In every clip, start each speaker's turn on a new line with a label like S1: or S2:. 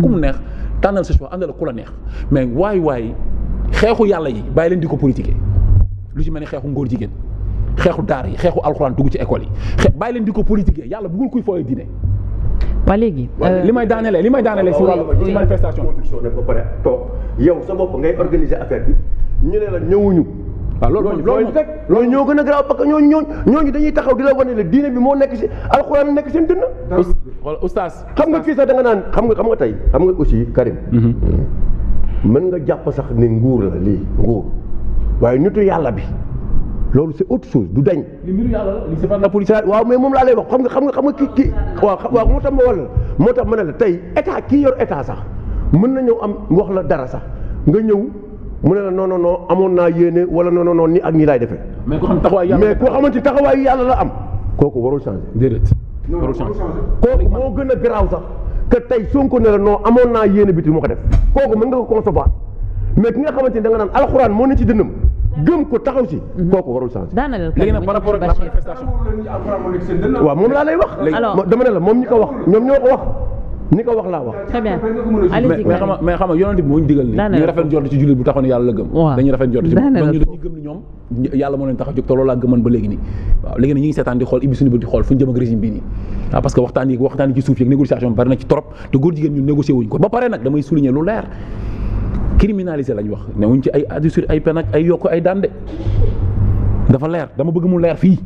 S1: ku mu neex tànnal sa choix àndal ku la neex mais waay xeexu yàlla yi bàyyi leen di ko politiquer lu ci mel ni xeexu ngóor jigéen xeexu daara yi xeexu alxuraan dugg ci école yi bàyyi leen di ko politiquer yàlla bëggul kuy fooy diine.
S2: waa léegi.
S1: li may daanelee si wàllu ci manifestation.
S3: ba pare toog yow sa bopp ngay organiser affaire bi ñu ne la ñëwuñu.
S1: waaw loolu
S3: ñoo gën a garaaw parce que ñooñu dañuy taxaw di la wane ne diine bi moo nekk si alxuraan nekk seen dënn.
S1: oustaz
S3: xam nga fii sax da nga naan xam nga tey xam nga aussi Karim. mën nga jàpp sax ne nguur la lii nguur waaye nitu yàlla bi loolu c'est autre chose du dañ.
S1: li mbiru yàlla la li c'est pas la politique.
S3: waaw mais moom laa lay wax xam nga kii waaw moo tax ma wala moo tax ma ne la tey état kii yor état sax mën na ñëw am wax la dara sax nga ñëw mu ne la non amoon naa yéene wala non ni ak nii laay defee.
S1: mais ku xam taxawaayu yàlla
S3: mais koo xamante taxawaayu yàlla la am kooku warul changer.
S1: déedéet warul changer.
S3: kooku moo gën a garaaw sax que tey Sonko ne la non amoon naa yéene biti moo ko def kooku mën nga ko concevoir mais ki nga xamante ni da nga naan alxuraan moo ne ci dënnam gëm ko taxaw si. kooku warul changer.
S1: léegi nag par rapport ak la manifestation.
S3: waaw moom laa lay wax.
S2: alors
S3: dama ne la moom ñi ko wax ñoom ñoo ko wax. ni ko wax laa wax.
S2: très bien
S1: mais xam nga yonent bi moo ñu digal ni ñu rafet njort ci jullit bu taxoon yàlla la gëm. dañuy rafet njort ci moom donc ñu dañuy gëm ni ñoom yàlla moo leen tax a jóg te loolu laa gëman ba léegi nii waaw léegi nag ñu ngi seetaan di xool ibbi suñu bët di xool fu ñu jëm ak régime bii nii waaw parce que waxtaan yi ci suuf yeeg négociation bari na ci trop te góor jigéen ñun négocier wuñ ko ba pare nag damay souligner lu leer criminaliser lañ wax ne wuñ ci ay addition ay peine ak ay yokk ay daan de dafa leer dama bëgg mu leer fii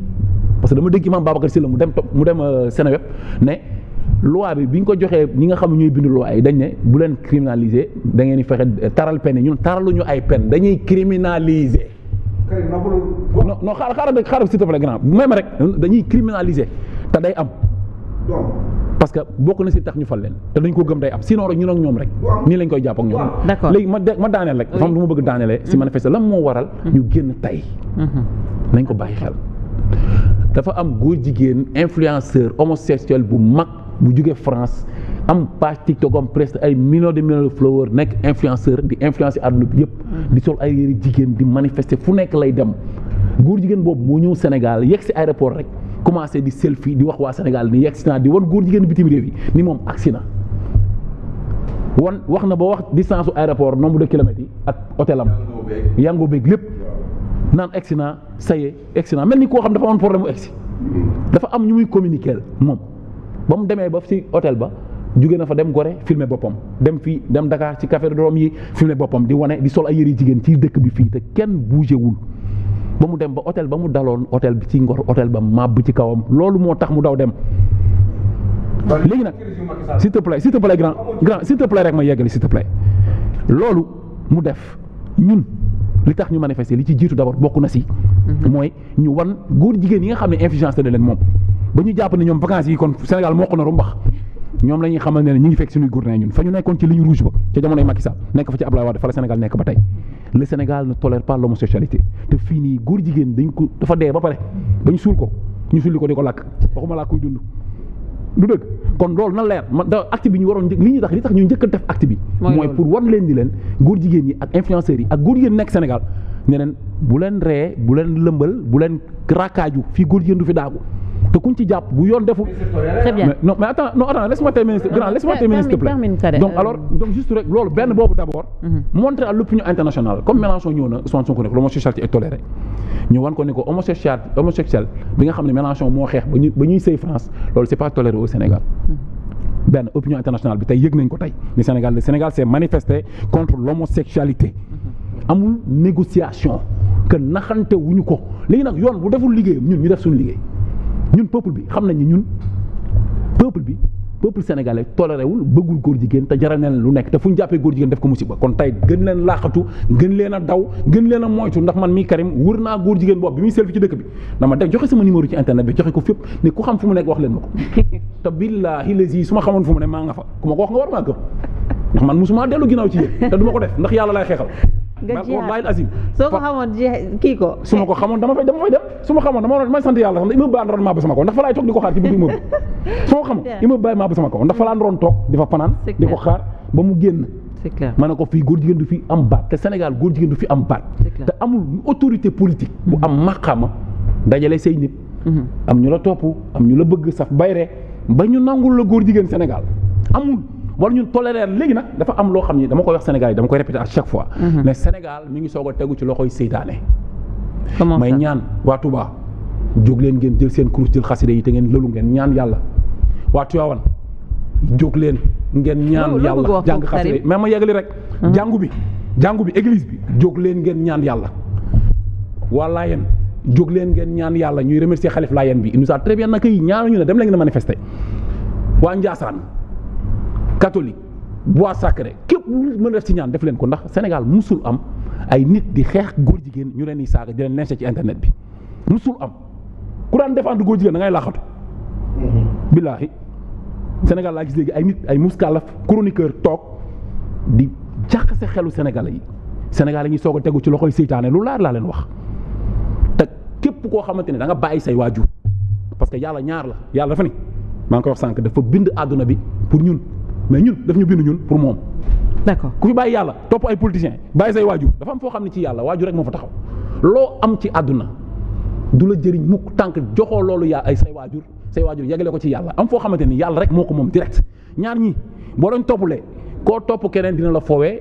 S1: parce que dama dégg imam Babacar Sylla mu dem Seneweb ne loi bi ñu ko joxee ñi nga xam ne ñooy bindu loi yi dañ ne bu leen criminaliser da ngeen di fexe taral peine ñun taraluñu ay peine dañuy criminaliser. non xaaral s'il te plaît grand même rek dañuy criminaliser te day am. parce que bokk na si tax ñu fal leen te dañ ko gëm day am sinon rek ñun ak ñoom rek nii lañ koy jàpp ak ñoom.
S2: d'accord
S1: léegi ma daaneel rek. fam du ma bëgg daanelee si manifester lan moo waral. ñu génn tey. nañ ko bàyyi xel. dafa am góor jigéen influenceur homosexuel bu mag bu jóge France am page TikTok am presque ay millions de followers nekk influenceur di influencer àdduna bi yëpp. di sol ay yëre jigéen di manifester fu nekk lay dem góor jigéen boobu moo ñëw Sénégal yegg si aéroport rek commencé di selfie di wax waa Sénégal ni yegg si naa di wan góor jigéen bitim réew yi ni moom agsi na wax na ba wax distance su aéroport nombre de kilomètres yi ak hôtel am yango beeg lépp naan egsi naa ça y est egsi naa mel ni koo xam dafa amoon problème mu egsi dafa am ñu muy communiquer moom ba mu demee ba ci hôtel ba jóge na fa dem Gorée filmer boppam dem fii dem Dakar ci café de Rome yi filmer boppam di wane di sol ay yëre jigéen ci dëkk bi fii te kenn bougé wul ba mu dem ba hôtel ba mu daloon hôtel bi ci Ngor hôtel ba màbb ci kawam loolu moo tax mu daw dem. léegi nag s'il te plaît grand s'il te plaît rek ma yeggali s'il te plaît loolu mu def ñun li tax ñu manifester li ci jiitu d'abord bokk na si. mooy ñu wan góor jigéen yi nga xam ne influence na leen moom ba ñu jàpp ne ñoom vacances yi kon Sénégal moo ko na rumbax ñoom la ñuy xamal ne ñu ngi fekk suñuy gouverneur ñun fa ñu nekkoon ci ligne rouge ba ca jamonoy Macky Sall nekk fa ci Abdoulaye Wade fa la Sénégal nekk ba tey le Sénégal ne tolère pas l'homosexualité te fii nii góor jigéen dañ ko dafa dee ba pare ba ñu suul ko ñu sulli ko di ko lakk waxuma laa kuy dund du dëgg kon loolu na leer man da acte bi ñu waroon li tax ñu njëkk a def acte bi mooy pour wan leen di leen góor jigéen yi ak influenceurs yi ak góor jigéen nekk Sénégal ne leen bu leen ree bu leen lëmbal bu leen raakaaju fii góor jigéen du fi daagu te kuñ ci jàpp bu yoon defu.
S2: très bien
S1: mais attends laisse-moi terminer s'il te plaît. donc juste rek loolu benn boobu d'abord. montrer à l'opinion internationale comme Mélenchon ñëw na Ousmane Sonko ne l'homosexualité est tolérée ñu wan ko ne ko homosexuel bi nga xam ne Mélenchon moo xeex ba ñuy sëy France loolu c'est pas toléré au Sénégal. benn opinion internationale bi tey yëg nañ ko tey le Sénégal s'est manifesté contre l'homosexualité. amul négociation que naxante wuñu ko léegi nag yoon bu deful liggéeyam ñun ñu def suñu liggéey. ñun peuple bi xam nañ ni ñun peuple sénégalais toléré wul bëggul góor jigéen te jaral na leen lu nekk te fu ñu jàppee góor jigéen def ko musiba kon tey gën leen laaxatu gën leen a daw gën leen a moytu ndax man mii Karim wër naa góor jigéen boobu bi muy selfie ci dëkk bi dama def joxe sama numéro ci internet bi joxe ko fépp ne ku xam fu mu nekk wax leen ma ko te billaahi lazi su ma xamoon fu mu ne maa nga fa ku ma ko wax nga war maa gëm ndax man musuma dellu ginnaaw ci yéen te du ma ko def ndax yàlla lay xeexal wallahi azim
S2: soo ko xamoon kii ko
S1: su ma ko xamoon dama fay dem su ma xamoon dama may sant yàlla sax immeuble ba androon maa ba sama kaw ndax fa laay toog di ko xaar ci buntu immeuble su ma ko xamoon immeuble bàyyi maa ba sama kaw ndax fa laa androon toog di fa fanaan di ko xaar ba mu génn
S2: c'est clair
S1: ma ne ko fii góor jigéen du fi am baat te Sénégal góor jigéen du fi am baat te amul autorité politique bu am maqaama dajale say nit am ñu la topp am ñu la bëgg saf bayre ba ñu nangul la góor jigéen Sénégal amul wala ñun tolérer léegi nag dafa am loo xam ni dama koy wax Sénégal yi dama koy répéter à chaque fois. mais Sénégal mi ngi soog a tegu ci loxoy seytaane.
S2: comment
S1: may
S2: ça
S1: ñaan waa Touba jóg leen ngeen jël seen kurus jël xasida yi te ngeen lëlu ngeen ñaan yàlla waa Tivaouane jóg leen ngeen ñaan yàlla jàng xasida yi mais ma yeggali rek. jàngu bi église bi jóg leen ngeen ñaan yàlla. waa Laayeen jóg leen ngeen ñaan yàlla ñuy remercier xalif Laayeen bi il nous a très bien accueilli ñaanuñu ne dem leen ngeen manifester. waa Ndiassane catholique bois sacré képp lu mën a def ci ñaan def leen ko ndax Sénégal musul am ay nit di xeex góor jigéen ñu leen di saaga di leen nencé ci internet bi musul am ku daan défendre góor jigéen da ngay laaxatu. billaahi Sénégal laa gis léegi ay nit ay muskalaf chroniqueur toog di jaxase xelu Sénégalais yi Sénégal yi ñuy soog a tegu ci loxoy seytaane lu laar laa leen wax te képp koo xamante ne da nga bàyyi say waajur parce que yàlla ñaar la yàlla dafa ni maa ngi koy wax sànq dafa bind àdduna bi pour ñun mais ñun daf ñu bind ñun pour moom.
S2: d'accord
S1: ku fi bàyyi yàlla topp ay politiciens bàyyi say waajur dafa am foo xam ne ci yàlla waajur rek moo fa taxaw loo am ci àdduna du la jëriñ mukk tànk joxoo loolu yaa ay say waajur yeggale ko ci yàlla am foo xamante ni yàlla rek moo ko moom direct ñaar ñi boo doon toppalee koo topp keneen dina la foowee.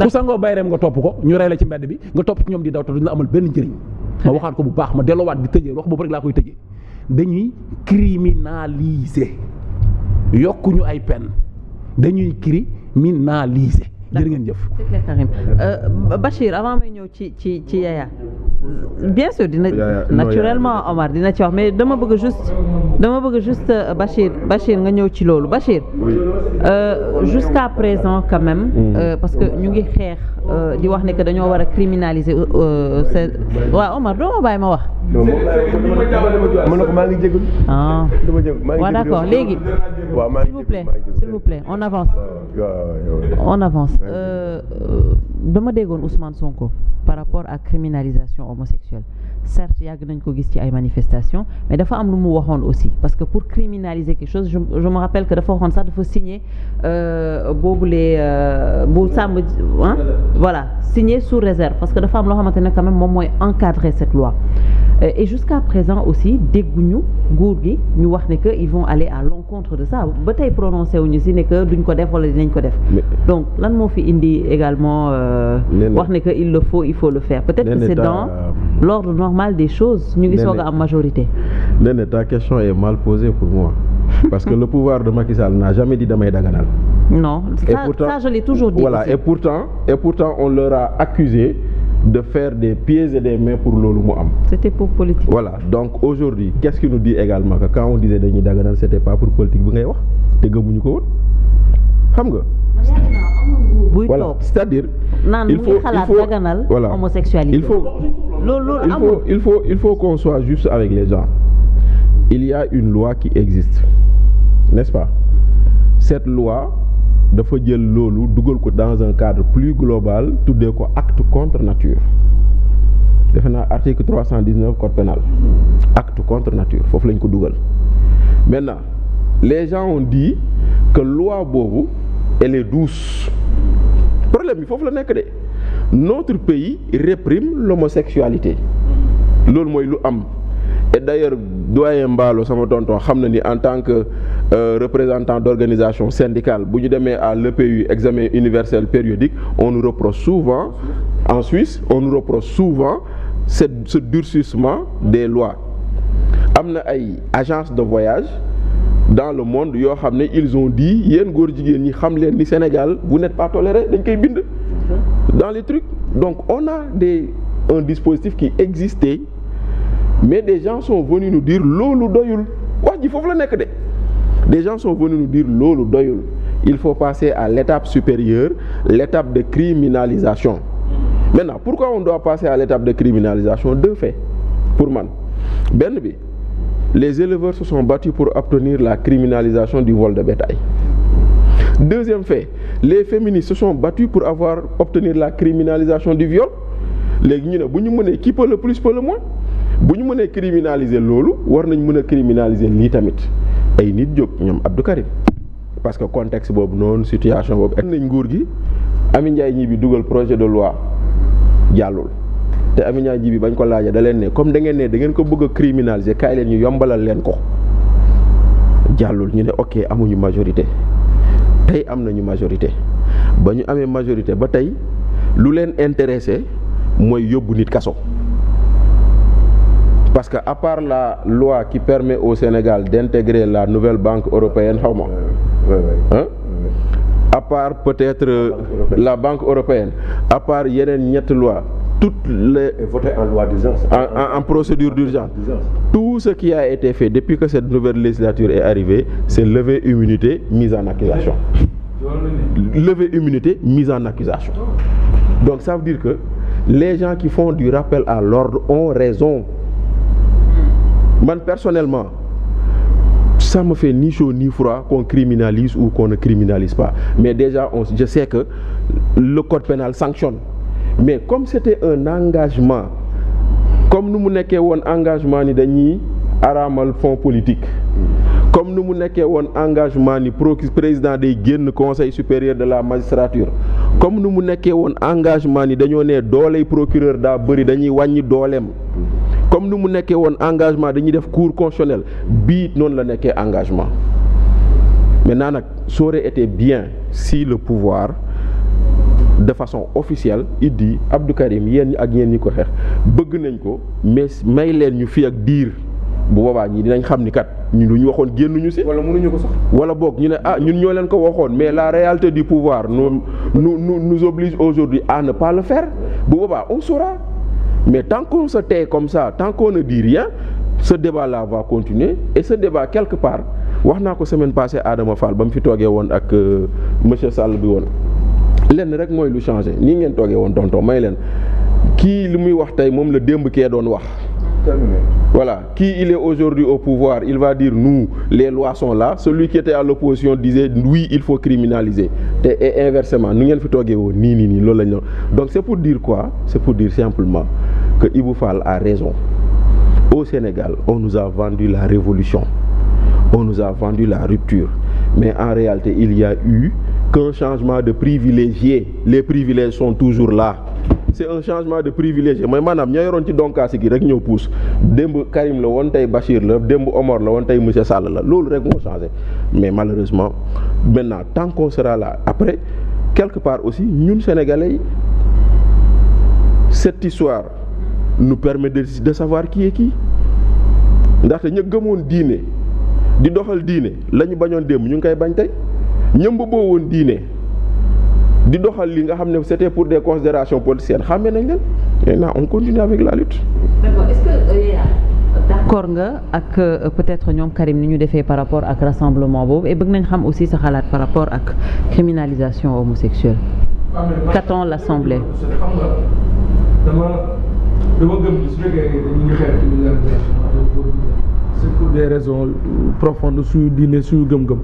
S1: ku sangoo bayreem nga topp ko ñu rey la ci mbedd bi nga topp ci ñoom di daw te duñ la amal benn njëriñ. ma waxaat ko bu baax ma delloowaat di tëjee wax boobu rek laa koy tëjee dañuy criminaliser yokkuñu ay peine dañuy criminaliser. jërë ngeen jëf.
S2: c'est clair Karim Bachir avant may ñëw ci Yaya bien sûr dina naturellement Omar dina ci wax mais dama bëgg juste Bachir nga ñëw ci loolu Bachir jusqu'à présent quand même parce que ñu ngi xeex di wax ne que dañoo war a criminaliser waaw Omar doo ma bàyyi ma wax.
S3: mën na ko maa ngi jégalu.
S2: ah waaw d'accord léegi.
S3: waaw maa ngi
S2: s'il vous plaît on avance. on avance dama déggoon Ousmane Sonko par rapport à criminalisation homosexuelle certes yàgg nañ ko gis ci ay manifestations mais dafa am lu mu waxoon aussi parce que pour criminaliser quelque chose je me rappelle que dafa waxoon sax dafa signer boobulee bu sàmm voilà signer sous réserve parce que dafa am loo xamante ne quand même moom mooy encadrer cette loi et jusqu'à présent aussi dégguñu nguur gi ñu wax ne que ils vont aller à l'encontre de ça ba tey prononcé wuñu si ne que duñ ko def wala dinañ ko def donc lan moo fi indi également wax ne que il faut le faire peut-être que c'est dans l'ordre normal des choses ñu ngi soog a am majorité.
S4: Néné, ta question est mal posée pour moi parce que le pouvoir de Macky Sall n'a jamais dit damay daganal.
S2: Non, ça je l'ai toujours dit.
S4: Voilà,
S2: aussi.
S4: et pourtant on leur a accusé de faire des pieds et des mains pour loolu mu am.
S2: C'était pour politique.
S4: Voilà, donc aujourd'hui qu'est-ce qui nous dit également que quand on disait dañuy daganal c'était pas pour politique bi ngay wax te gëmuñu ko woon xam nga. Voilà, c'est-à-dire il faut
S2: homosexualité.
S4: Il faut qu'on soit juste avec les gens. Il y a une loi qui existe, n'est-ce pas? Cette loi dafa jël loolu dugal ko dans un cadre plus global tuddee ko acte contre nature. Defe naa article 319 code pénal. Acte contre nature foofu lañ ko dugal. Maintenant, les gens ont dit que loi boobu elle est douce. Problème bi foofu la nekk de notre pays réprime l'homosexualité loolu mooy lu am et d'ailleurs doyen Mballo sama tonton xam na ni en tant que représentant d'organisation syndicale bu ñu demee à l'EPU examen universel périodique on nous reproche souvent en Suisse on nous reproche souvent ce durcissement des lois am na ay agences de voyage dans le monde yoo xam ne ils ont dit yéen góor jigéen ñi xam leen ni Sénégal vous n'êtes pas toléré dañ koy bind dans les trucs donc on a un dispositif qui existait mais des gens sont venus nous dire loolu doyul wax ji foofu la nekk de des gens sont venus nous dire loolu doyul il faut passer à l'étape supérieure l'étape de criminalisation maintenant pourquoi on doit passer à l'étape de criminalisation deux faits pour man benn bi les éleveurs se sont battus pour obtenir la criminalisation du vol de bétail. Deuxième fait, les féministes se sont battus pour obtenir la criminalisation du viol. Léegi ñu ne bu ñu mënee qui peut le plus peut le moins bu ñu mënee criminaliser loolu war nañ mën a criminaliser lii tamit ay nit jóg ñoom Abdou Karim parce que contexte boobu noonu situation boobu. ak nañ nguur gi Amy Ndiaye ñi bi dugal projet de loi jàllul. te Amy Ndiaye bi bañ ko laajee da leen ne comme da ngeen ko bëgg a criminaliser kaay leen ñu yombalal leen ko jàllul ñu ne ok amuñu majorité tey am nañu majorité ba ñu amee majorité ba tey lu leen intéressé mooy yóbbu nit kaso. Parce que à part la loi qui permet au Sénégal d'intégrer la nouvelle banque européenne xaw ma hein à part peut-être la banque européenne à part yeneen ñetti loi toutes les
S3: voté en loi d'urgence
S4: en procédure d'urgence tout ce qui a été fait depuis que cette nouvelle législature est arrivée c'est lever immunité mise en accusation lever immunité mise en accusation donc ça veut dire que les gens qui font du rappel à l'ordre ont raison. Man personnellement ça me fait ni chaud ni froid qu'on criminalise ou qu'on ne criminalise pas mais déjà je sais que le code pénal sanctionne mais comme c'était un engagement comme nu mu nekkee woon engagement ni dañuy araamal fonds politique comme nu mu nekkee woon engagement ni président day génn conseil supérieur de la magistrature comme nu mu nekkee woon engagement ni dañoo ne dooley procureur daa bëri dañuy wàññi dooleem comme nu mu nekkee woon engagement dañuy def cour constitutionnel bii noonu la nekkee engagement maintenant nag ça aurait été bien si le pouvoir de façon officielle il dit Abdou Karim yéen ak yéen ñi ko xeex bëgg nañ ko mais may leen ñu fi ak diir bu boobaa ñi dinañ xam ni kat ñu lu ñu waxoon génnuñu si.
S3: wala mënuñu ko sax.
S4: wala boog ñu ne ah ñun ñoo leen ko waxoon mais la réalité du pouvoir nous oblige aujourd'hui à ne pas le faire bu boobaa on saura. Mais tant qu'on se tait comme ça, tant qu'on ne dit rien, ce débat-là va continuer. Et ce débat, quelque part, wax naa ko semaine passée Adama Fall ba mu fi toogee woon ak monsieur Sall bi woon lenn rek mooy lu changé nii ngeen toogee woon tonton may leen kii li muy wax tey moom la démb kee doon wax. Voilà, qui il est aujourd'hui au pouvoir, il va dire nous, les lois sont là. Celui qui était à l'opposition disait oui, il faut criminaliser. Et inversement, nous avons ni. Donc c'est pour dire quoi? C'est pour dire simplement que Ibou Fall a raison. Au Sénégal, on nous a vendu la révolution. On nous a vendu la rupture. Mais en réalité, il y a eu qu'un changement de privilégiés. Les privilèges sont toujours là. C'est un changement de privilégié mooy maanaam ñoo yoroon ci donkaasi gi rek ñëw puus démb Karim la woon tey Bachir la démb Omar la woon tey monsieur Sall la loolu rek moo changé mais malheureusement maintenant tant qu'on sera là après quelque part aussi ñun Sénégalais yi cette histoire nous permet de savoir qui est qui ndaxte ñu gëmoon diine di doxal diine la ñu bañoon démb ñu ngi koy bañ tey ñëmb boo woon diine di doxal li nga xam ne c'était pour des considérations politiciennes xàmmee nañ leen maintenant on continue avec la lutte.
S2: D'accord. Est-ce que d'accord nga ak peut-être ñoom Karim ni ñu defee par rapport ak rassemblement boobu et bëgg nañ xam aussi sa xalaat par rapport ak criminalisation homosexuelle. Qu'attend l'Assemblée?
S5: xam nga dama gëm ni su fekkee dañuy xeex criminalisation c'est pour des raisons profondes suñu diine suñu gëm-gëm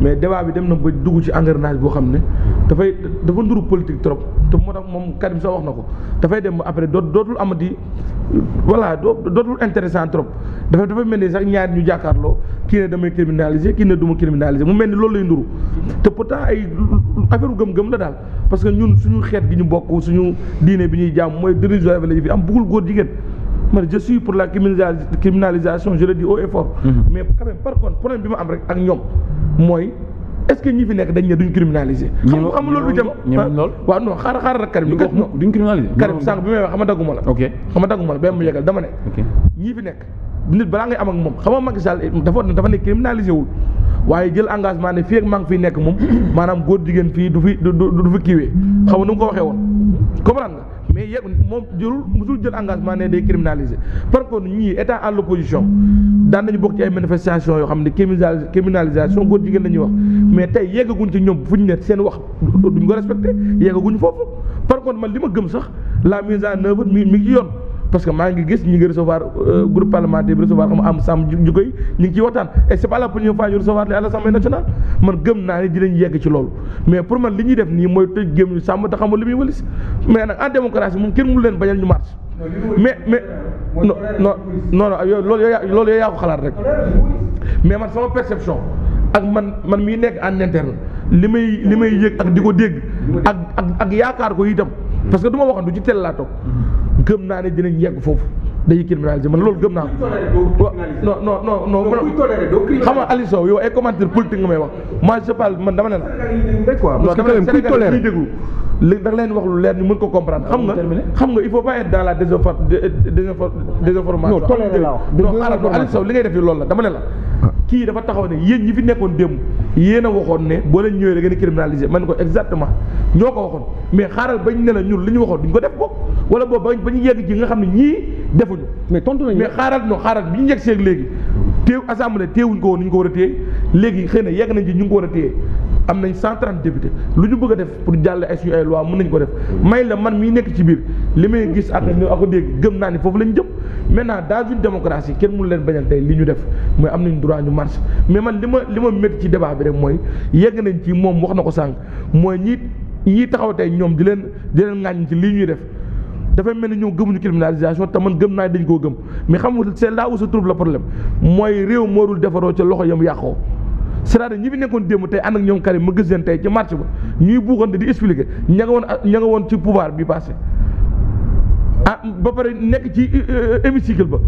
S5: mais débat bi dem na ba dugg ci engrenage boo xam ne dafa nduru politique trop te moo tax moom Karim sax wax na ko dafay dem ba après dootul amati voilà dootul intéressant trop dafay mel ni sax ñaar ñu jàkkaarloo kii ne damay criminaliser kii ne duma criminaliser mu mel ni loolu lay nduru te pourtant ay affaire gëm-gëm la daal parce que ñun suñu xeet gi ñu bokk suñu diine bi ñuy jàmm mooy dérision la fi am bëggul góor jigéen. man je suis pour la criminalisation je le dis haut et fort. Mais quand même par contre problème bi ma am rek ak ñoom mooy est-ce que ñi fi nekk dañ ne duñ criminaliser. xam loolu du jëm waaw non xaaral rek Karim.
S1: duñ criminaliser
S5: Karim sànq bi may wax xam nga dagguma la.
S1: ok
S5: xam nga dagguma la ba mu yegal dama ne. ñii fi nekk nit balaa ngay am ak moom xam nga Macky Sall dafa ne criminaliser wul waaye jël engagement ne fii ak maa ngi fiy nekk moom maanaam góor jigéen fii du fi kiiwee xam nga nu mu ko waxee woon comprendre nga. mais yéen moom musul jël engagement ne day criminaliser par contre ñii état à l'opposition daan nañu bokk ci ay manifestations yoo xam ne criminalisation góor jigéen la ñuy wax mais tey yeggaguñ ci ñoom fu ñu ne seen wax duñ ko respecté yeggaguñ foofu par contre man li ma gëm sax la mise en œuvre mi ngi ci yoon parce que maa ngi gis ñi ngi recevoir groupe parlementaire bi recevoir xam am sàmm ju koy ñu ngi ciy waxtaan et c'est pas la première fois ñu recevoir à l'Assemblée nationale man gëm naa ni dinañ yegg ci loolu mais pour man li ñuy def nii mooy tëj gémm sàmm te xamul li muy wëlis mais nag en démocratie moom kenn mënu leen bañal ñu marche mais non loolu yaa ko xalaat rek mais man sama perception ak man miy nekk en interne li may yëg ak di ko dégg ak yaakaar ko itam parce que du ma waxoon du ci teel laa toog gëm naa ne dinañ yegg foofu dañuy criminaliser man loolu gëm naa ko. non non non non xam nga Aliou Sow yow ay commentaire politique nga may wax moi je parle man dama ne la.
S3: parce que quand même kuy toléré
S5: déglu léegi da nga leen wax lu leer ñu mën ko comprendre xam nga il faut pas être dans la désinformation.
S3: non toléré laa wax
S5: non xaaral Aliou Sow li ngay def loolu la dama ne la. kii dafa taxaw ne yéen ñi fi nekkoon démb yéen a waxoon ne boo leen ñëwee da ngeen di criminaliser man ko exactement ñoo ko waxoon mais xaaral bañ ne la ñun li ñu waxoon duñ ko def bokk wala boobu ba ñu yegg ci nga xam ne ñii defuñu.
S3: mais tontu nañu
S5: mais xaaral bi ñu yegg seeg léegi téew assemblée téewuñ ko woon ni ñu ko war a téye léegi xëy na yegg nañ ci ñu ngi ko war a téye am nañ 130 députés lu ñu bëgg a def pour jàlle ay suñu ay loi mën nañ ko def may la man mii nekk ci biir li may gis ak ko dégg gëm naa ni foofu lañ jëm maintenant dans une démocratie kenn mënu leen bañal tey li ñu def mooy am nañ droit ñu marche mais man li ma métti ci débat bi rek mooy yegg nañ ci moom wax na ko sànq mooy ñi taxaw tey ñoom di leen ŋàññ ci lii ñuy def dafay mel ni ñoom gëmuñu criminalisation te man gëm naa dañ koo gëm mais xam nga c'est là où se trouve le problème mooy réew moorul defaroo ca loxo yam yàqoo c'est-à-dire ñi fi nekkoon démb tey ànd ak ñoom Karim ma gis leen tey ci marché ba ñuy buuxante di expliquer ña nga woon ci pouvoir bi passé ba pare nekk ci hémicycle ba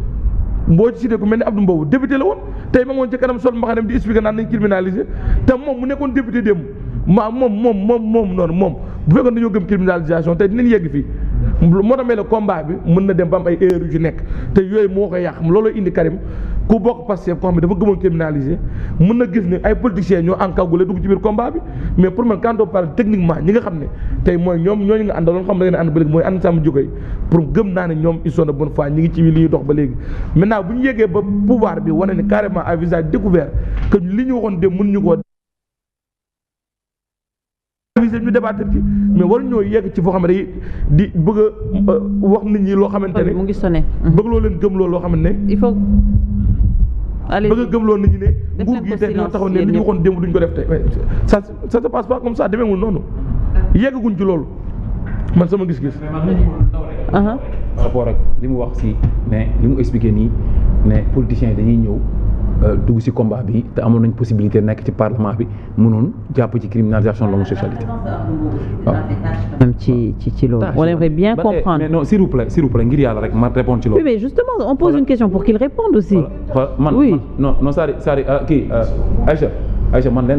S5: boo ci cité ku mel ni Abdou Mbow député la woon tey ma ngoon ci kanam sol mbaxanam di expliquer naan nañ criminaliser te moom mu nekkoon député démb moom noonu bu fekkoon dañoo gëm criminalisation tey dinañ yegg fii moo tax la combat bi mën na dem ba am ay erreurs yu ci nekk te yooyu moo koy yàq looloo indi Karim ku bokk Pastef koo xam ne dafa gëmoon criminaliser mën na gis ne ay politiciens ñoo encagoulé dugg ci biir combat bi mais pour man quand on parle techniquement ñi nga xam ne tey mooy ñooñu nga àndaloon xam ne da ngeen ànd ba léegi mooy ànd sàmm jógee pour gëm naa ne ñoom ils sont de bonne foi ñi ngi ci li ñuy dox ba léegi maintenant bu ñu yeggee ba pouvoir bi wane ne carrément à visage découvert que li ñu waxoon dem mënuñu ko ñu débattre ci mais war ñoo yegg ci foo xam ne di bëgg a wax nit ñi loo xamante ne
S2: mu ngi sonné
S5: bëgg loo leen gëm loo xamante ne
S2: il faut allez
S5: bëgg a gëm loo nit ñi ne nguur gi tey ñoo taxaw ne li ñu waxoon démb duñ ko def tey ça se passe pas comme ça demeewul noonu yeggaguñ ci loolu man sama gis-gis.
S1: par rapport ak li mu wax si mais li mu expliqué nii ne politiciens yi dañuy ñëw dugg ci combat bi te amoon nañ possibilité nekk ci parlement bi mënoon jàpp ci criminalisation de l'homosexualité.
S2: même ci loolu. on aimerait bien comprendre.
S1: mais non s'il vous plaît ngir yàlla rek ma répondre ci loolu.
S2: oui mais justement on pose une question pour qu'il réponde aussi.
S1: oui
S2: non
S1: Sari kii Aïcha man leen